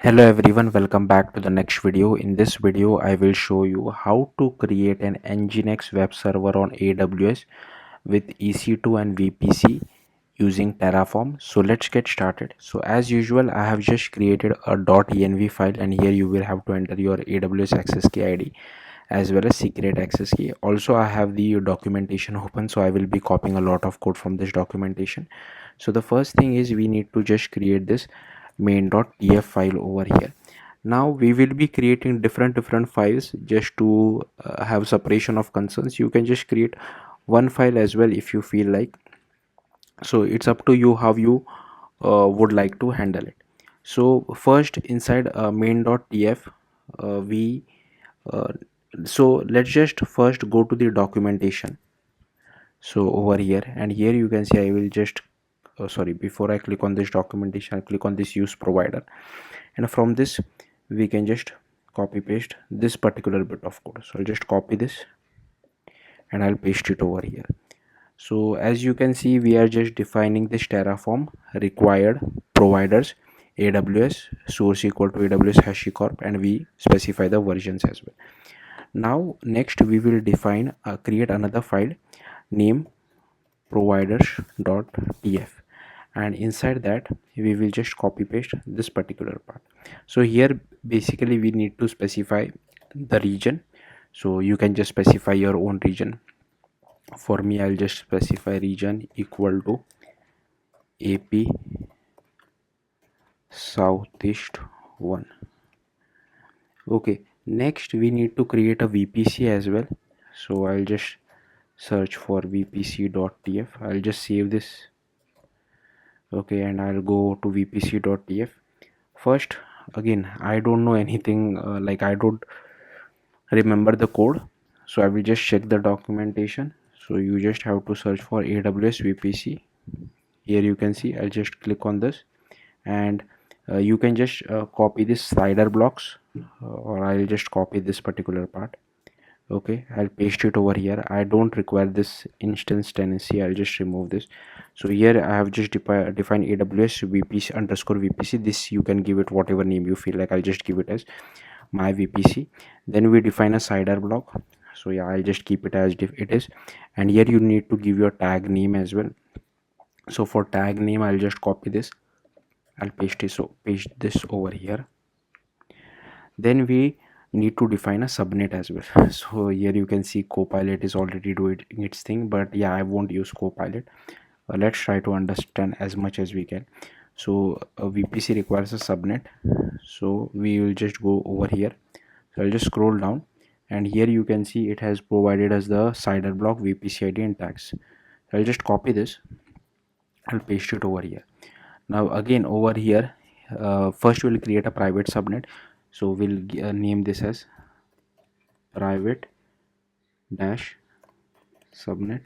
Hello everyone, welcome back to the next video. In this video, I will show you how to create an Nginx web server on AWS with EC2 and VPC using Terraform. So let's get started. So as usual, I have just created a .env file, and here you will have to enter your AWS access key ID as well as secret access key. Also, I have the documentation open, so I will be copying a lot of code from this documentation. So the first thing is we need to just create this main.tf file over here. Now we will be creating different files just to have separation of concerns. You can just create one file as well if you feel like. So it's up to you how you would like to handle it. So first, inside main.tf, we uh, so let's just first go to the documentation. So over here, and here you can see I will just sorry, before I click on this documentation, I click on this use provider, and from this we can just copy paste this particular bit of code. So I'll just copy this and I'll paste it over here. So as you can see, we are just defining this Terraform required providers, AWS source equal to AWS HashiCorp, and we specify the versions as well. Now next we will define create another file name providers.tf, and inside that we will just copy paste this particular part. So here basically we need to specify the region, so you can just specify your own region. For me, I'll just specify region equal to AP Southeast 1. Okay, next we need to create a VPC as well. So I'll just search for vpc.tf. I'll just save this. Okay, and I'll go to vpc.tf. First, again, I don't know anything, like I don't remember the code, so I will just check the documentation. So you just have to search for AWS VPC. Here you can see I'll just click on this, and you can just copy this slider blocks, or I'll just copy this particular part. Okay, I'll paste it over here. I don't require this instance tenancy, I'll just remove this. So here I have just defined AWS VPC underscore VPC. This you can give it whatever name you feel like. I'll just give it as my VPC. Then we define a slider block. So yeah, I'll just keep it as it is, and here you need to give your tag name as well. So for tag name, I'll just copy this, I'll paste this over here. Then we need to define a subnet as well. So here you can see Copilot is already doing its thing, but yeah, I won't use Copilot. Let's try to understand as much as we can. So VPC requires a subnet, so we will just go over here. So I'll just scroll down, and here you can see it has provided us the slider block, VPC ID and tags. I'll just copy this, I'll paste it over here. Now again over here, first we'll create a private subnet. So we'll name this as private dash subnet,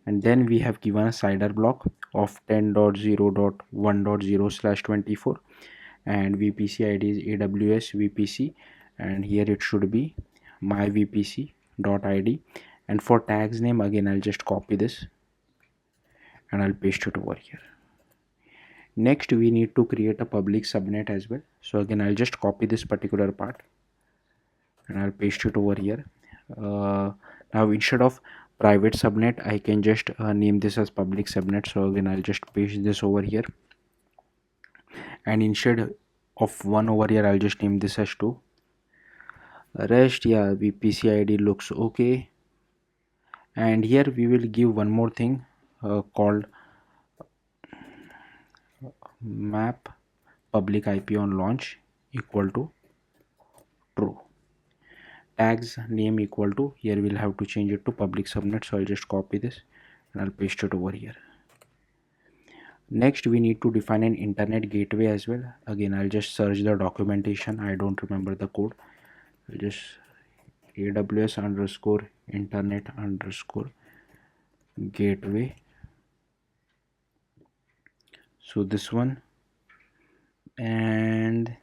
and then we have given a slider block of 10.0.1.0/24, and VPC ID is AWS VPC, and here it should be my VPC.id. And for tags name, again I'll just copy this and I'll paste it over here. Next we need to create a public subnet as well. So again I'll just copy this particular part and I'll paste it over here. Now instead of private subnet, I can just name this as public subnet. So again I'll just paste this over here, and instead of 1 over here, I'll just name this as 2. Rest, yeah, VPC ID looks okay. And here we will give one more thing called map public IP on launch equal to true. Tags name equal to, here we'll have to change it to public subnet. So I'll just copy this and I'll paste it over here. Next we need to define an internet gateway as well. Again I'll just search the documentation, I don't remember the code. I'll just AWS underscore internet underscore gateway. So this one, and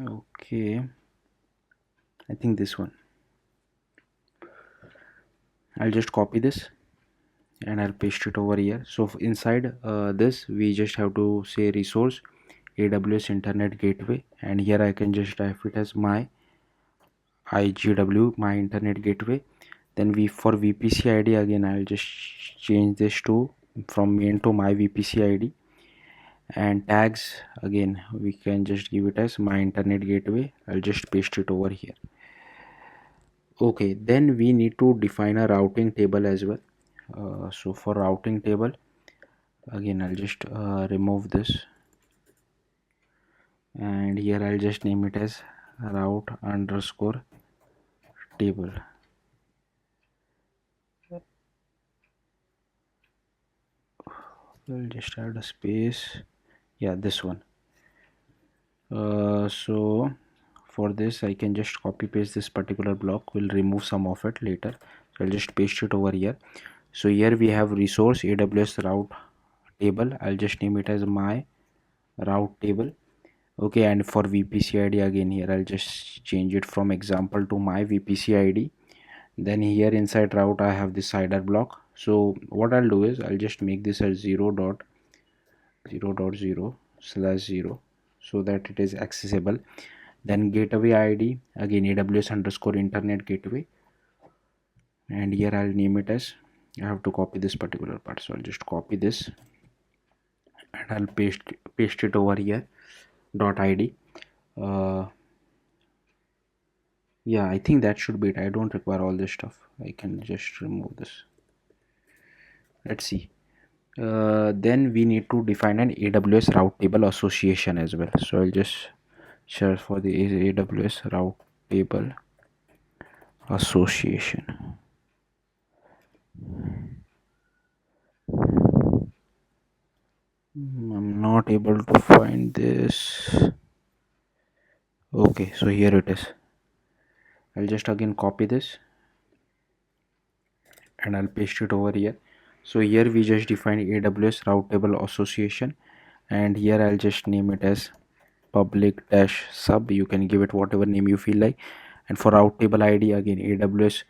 okay, I think this one. I'll just copy this and I'll paste it over here. So inside this we just have to say resource AWS internet gateway, and here I can just type it as my IGW, my internet gateway. Then we for VPC ID, again I'll just change this to from main to my VPC ID, and tags again we can just give it as my internet gateway. I'll just paste it over here. Okay, then we need to define a routing table as well. So for routing table, again I'll just remove this, and here I'll just name it as route underscore table. We'll just add a space, yeah, this one. So for this I can just copy paste this particular block. We'll remove some of it later, so I'll just paste it over here. So here we have resource AWS route table. I'll just name it as my route table. Okay, and for VPC ID, again here I'll just change it from example to my VPC ID. Then here inside route I have this cider block. So what I'll do is I'll just make this as 0.0.0/0 so that it is accessible. Then gateway ID, again AWS underscore internet gateway, and here I'll name it as, I have to copy this particular part, so I'll just copy this and I'll paste it over here, .id. Yeah, I think that should be it. I don't require all this stuff. I can just remove this. Let's see. Then we need to define an AWS route table association as well. So I'll just search for the AWS route table association. I'm not able to find this. Okay, so here it is. I'll just again copy this and I'll paste it over here. So here we just define AWS route table association, and here I'll just name it as public dash sub. You can give it whatever name you feel like. And for route table ID, again AWS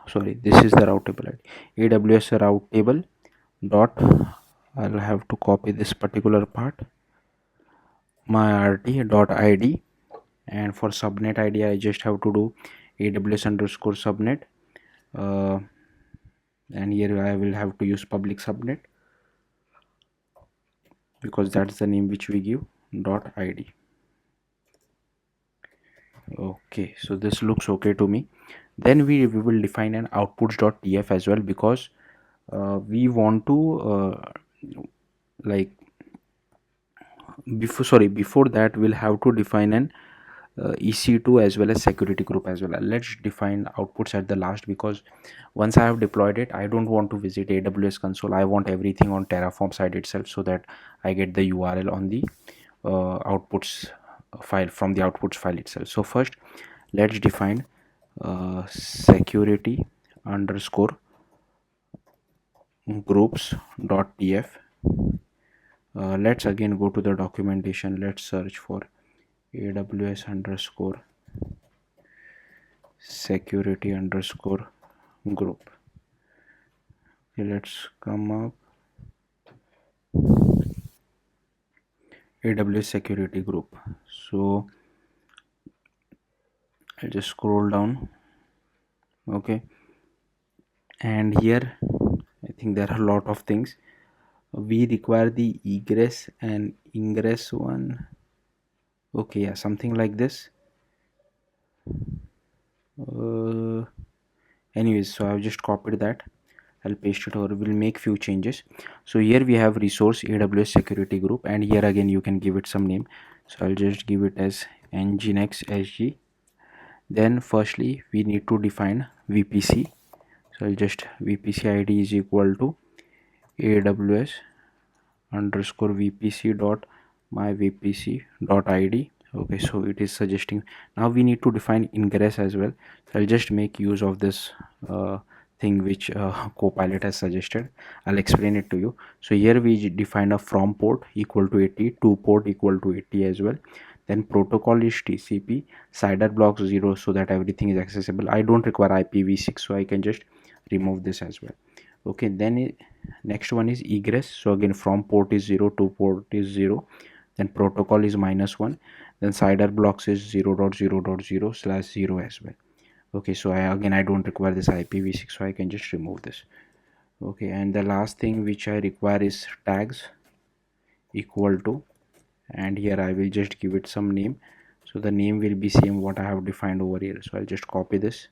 sorry, this is the route table ID, AWS route table dot, I'll have to copy this particular part, my rt dot id. And for subnet ID I just have to do AWS underscore subnet, and here I will have to use public subnet because that's the name which we give, .id. Okay, so this looks okay to me. Then we will define an outputs.tf as well, because we want to like before that we'll have to define an EC2 as well as security group as well. Let's define outputs at the last, because once I have deployed it, I don't want to visit AWS console. I want everything on Terraform side itself, so that I get the URL on the outputs file, from the outputs file itself. So first let's define security underscore groups.tf. Let's again go to the documentation. Let's search for AWS underscore security underscore group. Okay, let's come up AWS security group. So I'll just scroll down. Okay, and here I think there are a lot of things. We require the egress and ingress one. Okay, yeah, something like this. Anyways, so I've just copied that. I'll paste it over. We'll make few changes. So here we have resource AWS security group, and here again you can give it some name. So I'll just give it as Nginx SG. Then firstly we need to define VPC. So I'll just VPC ID is equal to AWS underscore VPC dot my VPC dot ID. Okay, so it is suggesting now we need to define ingress as well. So I'll just make use of this thing which Copilot has suggested. I'll explain it to you. So here we define a from port equal to 80, to port equal to 80 as well. Then protocol is TCP, CIDR blocks 0 so that everything is accessible. I don't require IPv6, so I can just remove this as well. Okay, then next one is egress. So again, from port is 0 to port is 0, then protocol is -1, then CIDR blocks is 0.0.0/0 as well. Okay, so I don't require this IPv6, so I can just remove this. Okay, and the last thing which I require is tags equal to, and here I will just give it some name. So the name will be same what I have defined over here. So I'll just copy this.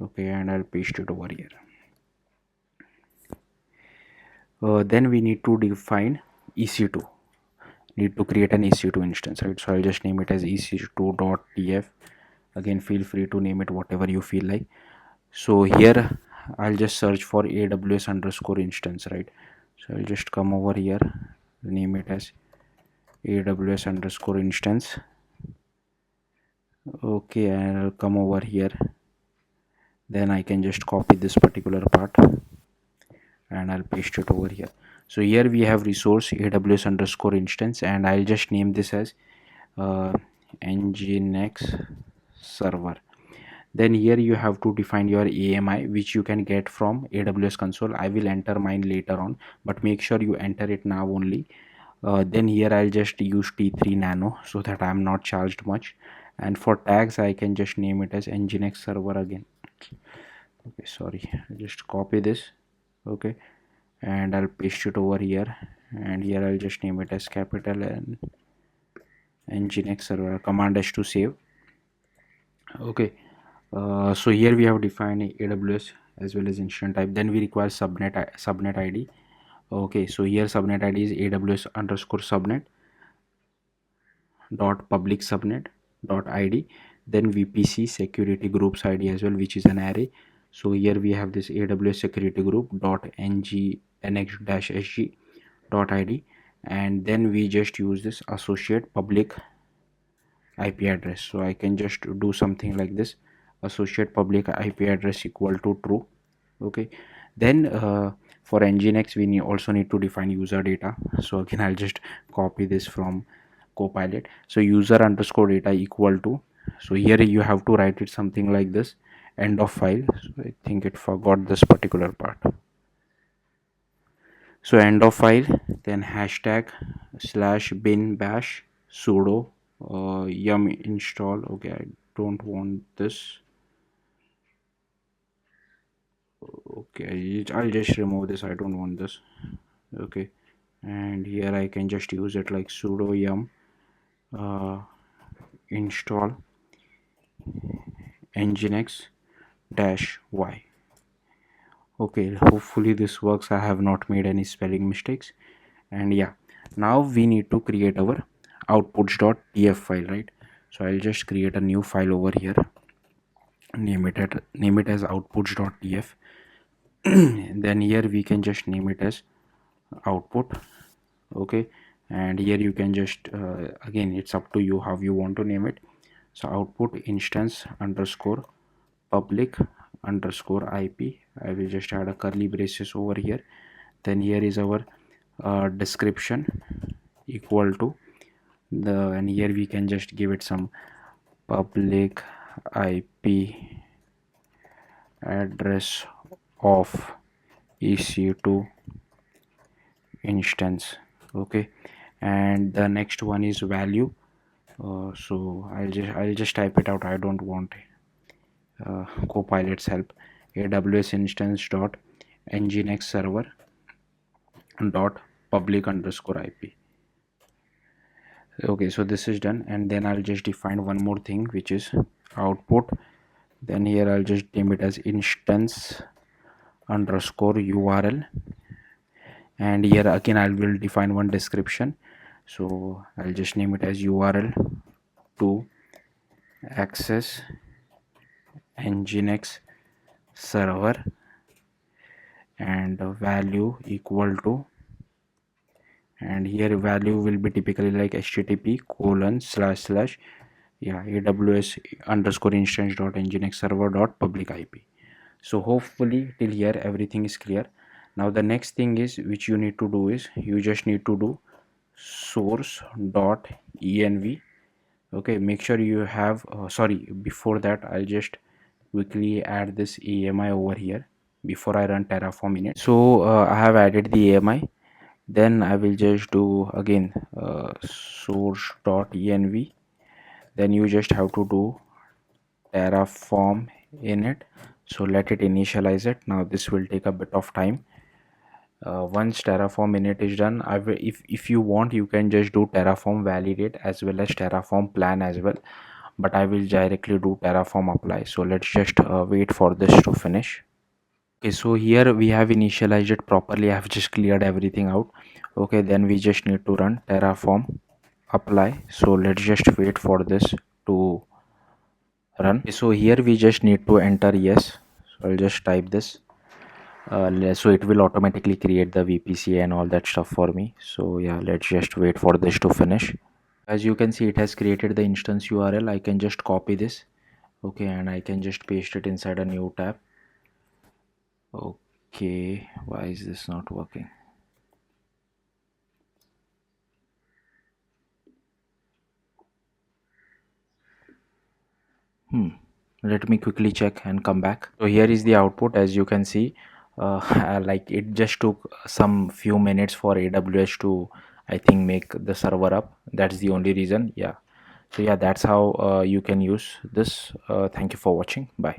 Okay, and I'll paste it over here. Then we need to define EC2. Need to create an EC2 instance, right? So I'll just name it as EC2.tf. Again, feel free to name it whatever you feel like. So here I'll just search for AWS underscore instance, right? So I'll just come over here, name it as AWS underscore instance. Okay, and I'll come over here, then I can just copy this particular part and I'll paste it over here. So here we have resource AWS underscore instance, and I'll just name this as Nginx server. Then here you have to define your AMI, which you can get from AWS console. I will enter mine later on, but make sure you enter it now only. Then here I'll just use T3 nano so that I'm not charged much. And for tags I can just name it as Nginx server again. Okay, sorry, I'll just copy this. Okay, and I'll paste it over here, and here I'll just name it as capital and Nginx server. Command S to save. Okay, so here we have defined AWS as well as instance type. Then we require subnet ID. Okay, so here subnet ID is AWS underscore subnet dot public subnet dot id. Then VPC security groups ID as well, which is an array. So here we have this AWS security group dot nginx-sg dot id, and then we just use this associate public IP address. So I can just do something like this: associate public IP address equal to true. Okay, then for Nginx we also need to define user data. So again I'll just copy this from Copilot. So user underscore data equal to, so here you have to write it something like this: end of file. So I think it forgot this particular part. So end of file, then hashtag /bin bash sudo yum install. Okay, I don't want this. Okay, I'll just remove this. I don't want this. Okay, and here I can just use it like sudo yum install nginx -y. Okay, hopefully this works. I have not made any spelling mistakes. And yeah, now we need to create our outputs.tf file, right? So I'll just create a new file over here, name it as outputs.tf. Then here we can just name it as output. Okay, and here you can just again it's up to you how you want to name it. So output instance underscore public underscore IP. I will just add a curly braces over here. Then here is our description equal to the, and here we can just give it some public IP address of EC2 instance. Okay, and the next one is value. So I'll just type it out. I don't want Copilot's help. AWS instance dot nginx server dot public underscore IP. Okay, so this is done, and then I'll just define one more thing, which is output. Then here I'll just name it as instance underscore URL, and here again I will define one description. So I'll just name it as URL to access nginx server, and value equal to, and here value will be typically like http colon / yeah, AWS underscore instance dot nginx server dot public IP. So hopefully till here everything is clear. Now the next thing is which you need to do is you just need to do source.env. Okay, make sure you have sorry, before that I'll just quickly add this AMI over here before I run Terraform in it. So I have added the AMI. Then I will just do again source.env. Then you just have to do Terraform in it. So let it initialize it. Now this will take a bit of time. Once Terraform init is done, if you want, you can just do Terraform validate as well as Terraform plan as well, but I will directly do Terraform apply. So let's just wait for this to finish. Okay, so here we have initialized it properly. I have just cleared everything out. Okay, then we just need to run Terraform apply. So let's just wait for this to run. Okay, so here we just need to enter yes. So I'll just type this. So it will automatically create the VPC and all that stuff for me. So yeah, let's just wait for this to finish. As you can see, it has created the instance URL. I can just copy this, okay, and I can just paste it inside a new tab. Okay, why is this not working? Let me quickly check and come back. So here is the output. As you can see, like it just took some few minutes for AWS to, I think, make the server up. That's the only reason. Yeah, so yeah, that's how you can use this. Thank you for watching. Bye.